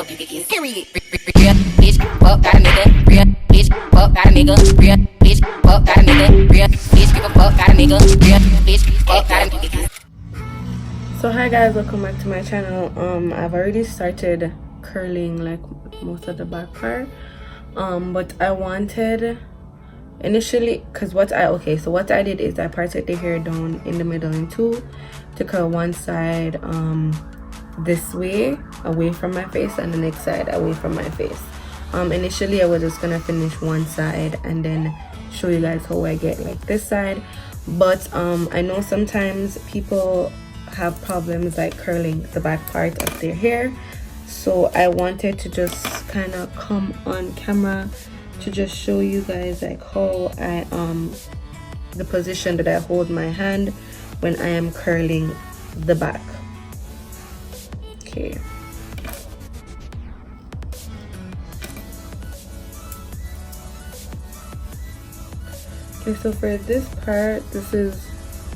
up, period. Real bitch, fuck got a nigga. Real bitch, fuck got a nigga. Real bitch, fuck got a nigga. Real bitch, give a fuck got a nigga. Real bitch, fuck got a nigga. So hi guys, welcome back to my channel. I've already started curling like most of the back part. But I wanted initially, because what I did is I parted the hair down in the middle in two to curl one side this way away from my face and the next side away from my face. Initially I was just gonna finish one side and then show you guys how I get like this side, but I know sometimes people have problems like curling the back part of their hair, so I wanted to just kind of come on camera to just show you guys like how I the position that I hold my hand when I am curling the back. Okay, so for this part, this is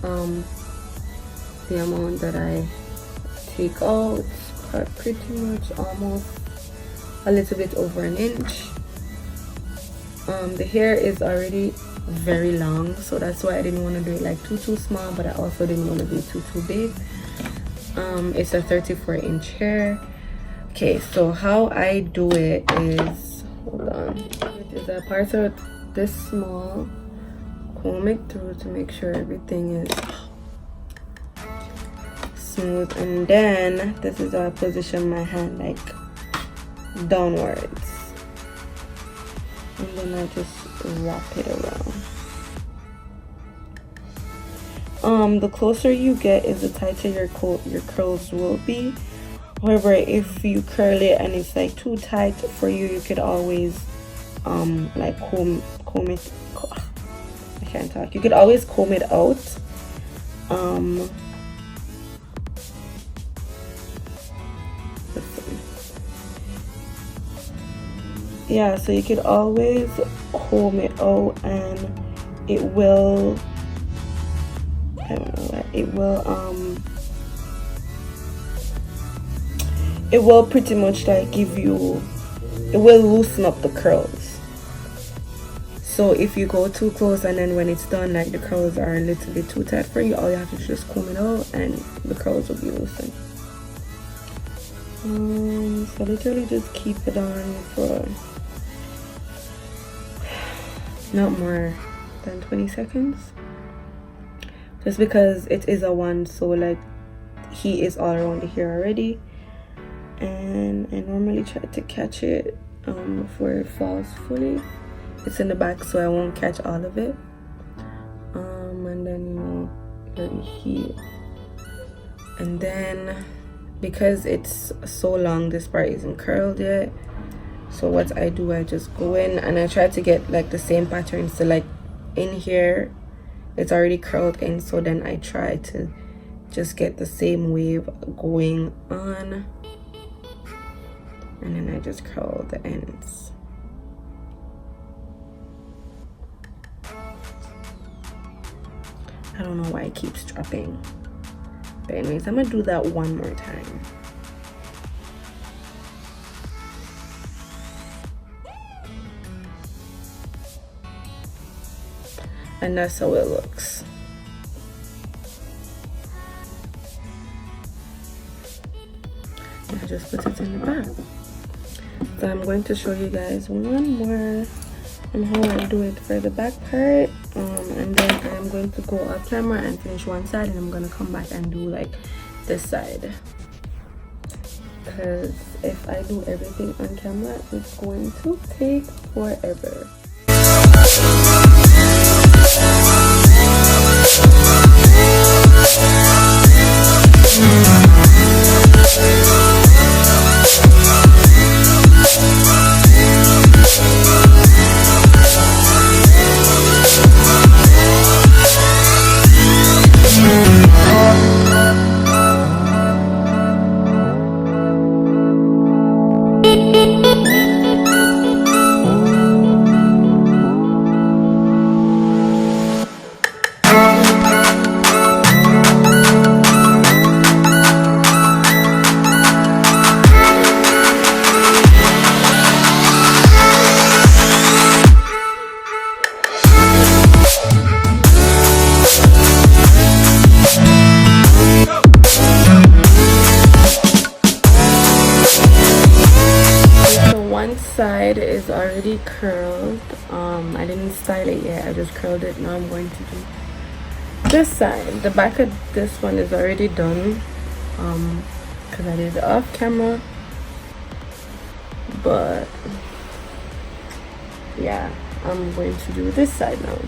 the amount that I take out. It's pretty much almost a little bit over an inch. The hair is already very long, so that's why I didn't want to do it like too small, but I also didn't want to do it too big. It's a 34-inch hair. Okay, so how I do it is, hold on, it is I part out this small, comb it through to make sure everything is smooth, and then this is how I position my hand, like downwards, and then I just wrap it around. The closer you get is the tighter your curls will be. However, if you curl it and it's like too tight for you, you could always like comb it. I can't talk. You could always comb it out. Yeah, so you could always comb it out and it will, I don't know what, it will pretty much like give you, it will loosen up the curls. So if you go too close and then when it's done, like the curls are a little bit too tight for you, all you have to do is just comb it out and the curls will be loosened. So literally just keep it on for not more than 20 seconds, just because it is a wand, so like heat is all around the hair already, and I normally try to catch it before it falls fully. It's in the back, so I won't catch all of it. And then, you know, let me heat, and then because it's so long, this part isn't curled yet, so what I do, I just go in and I try to get like the same pattern. So like in here it's already curled in, so then I try to just get the same wave going on, and then I just curl the ends. I don't know why it keeps dropping, but anyways, I'm gonna do that one more time. And that's how it looks. I just put it in the back. So I'm going to show you guys one more on how I do it for the back part. And then I'm going to go off camera and finish one side, and I'm gonna come back and do like this side, because if I do everything on camera, it's going to take forever. side is already curled. I didn't style it yet, I just curled it. Now I'm going to do this side. The back of this one is already done, because I did it off camera. But yeah, I'm going to do this side now.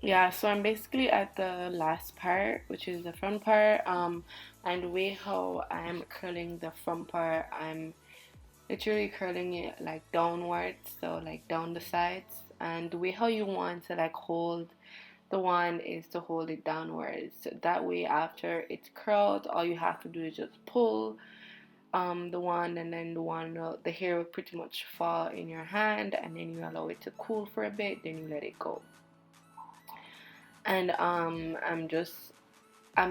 Yeah, so I'm basically at the last part, which is the front part. And the way how I'm curling the front part, I'm literally curling it like downwards, so like down the sides. And the way how you want to like hold the one is to hold it downwards. That way after it's curled, all you have to do is just pull the one, and then the hair will pretty much fall in your hand, and then you allow it to cool for a bit, then you let it go. And I'm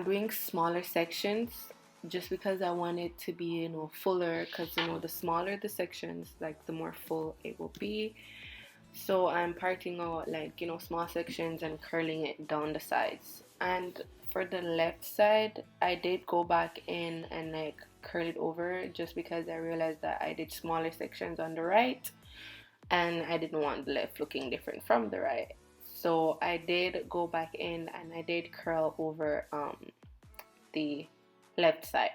doing smaller sections just because I want it to be, you know, fuller, because, you know, the smaller the sections, like the more full it will be. So I'm parting out, like, you know, small sections and curling it down the sides. And for the left side, I did go back in and like curl it over, just because I realized that I did smaller sections on the right and I didn't want the left looking different from the right. So I did go back in and I did curl over the left side.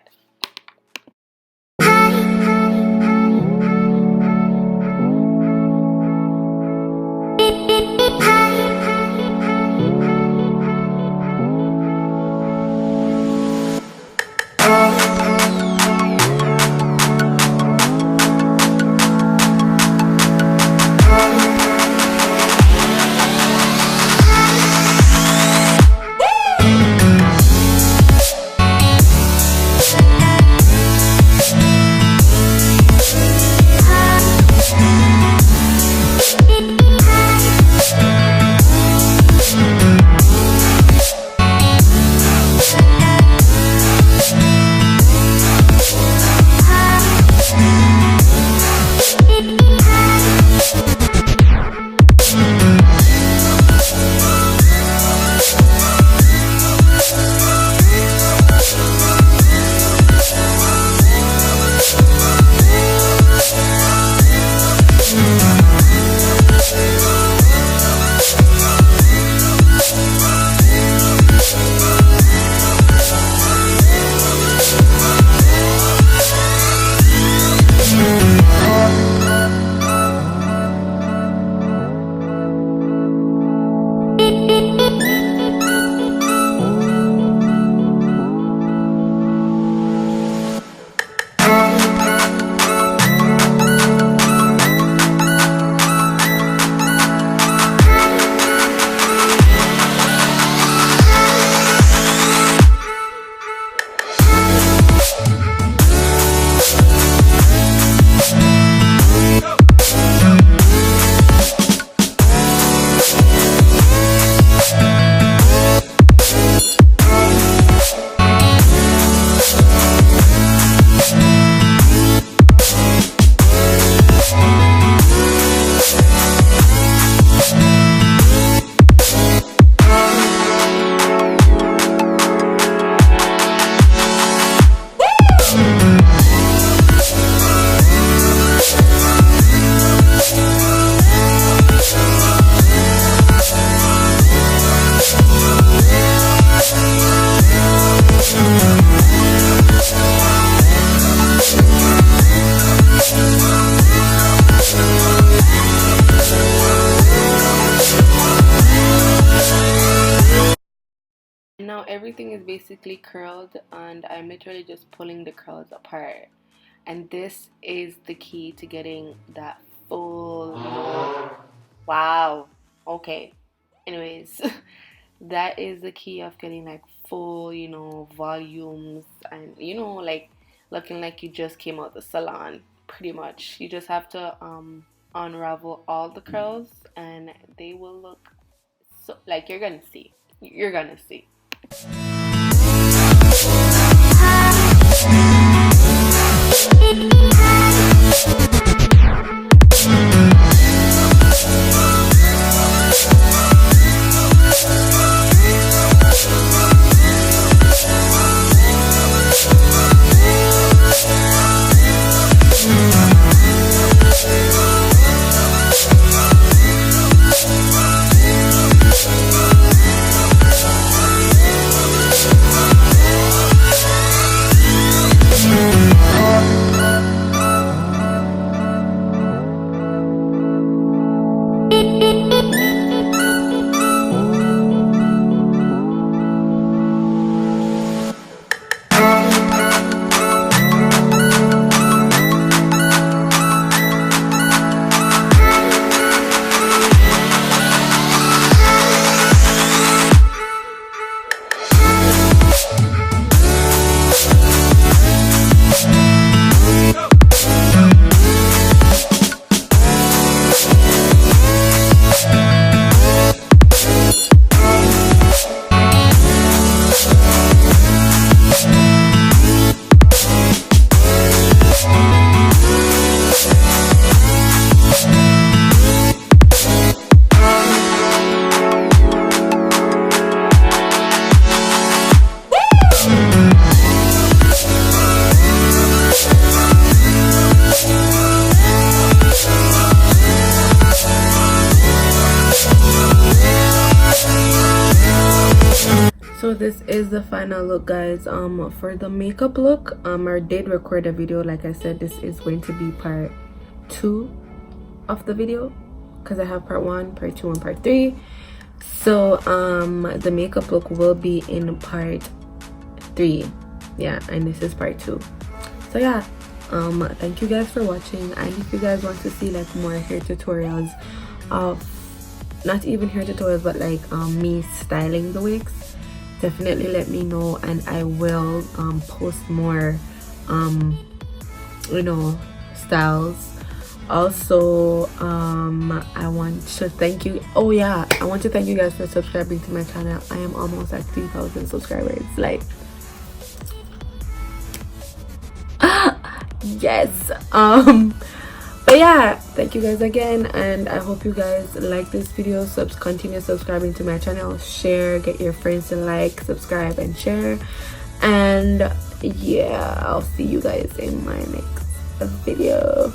Now everything is basically curled, and I'm literally just pulling the curls apart. And this is the key to getting that full, you know, wow, okay. Anyways, that is the key of getting like full, you know, volumes, and you know, like looking like you just came out the salon, pretty much. You just have to unravel all the curls, and they will look so, like, you're gonna see. You're gonna see. So this is the final look, guys. For the makeup look, I did record a video. Like I said, this is going to be part 2 of the video, because I have part 1, part 2, and part 3. So the makeup look will be in part 3, yeah, and this is part 2. So yeah, thank you guys for watching. And if you guys want to see like more hair tutorials of, not even hair tutorials, but like me styling the wigs, definitely let me know, and I will post more you know, styles. Also I want to thank you, oh yeah, I want to thank you guys for subscribing to my channel. I am almost at 3,000 subscribers, like yes. But yeah, thank you guys again, and I hope you guys like this video. Continue subscribing to my channel, share, get your friends to like, subscribe, and share. And yeah, I'll see you guys in my next video.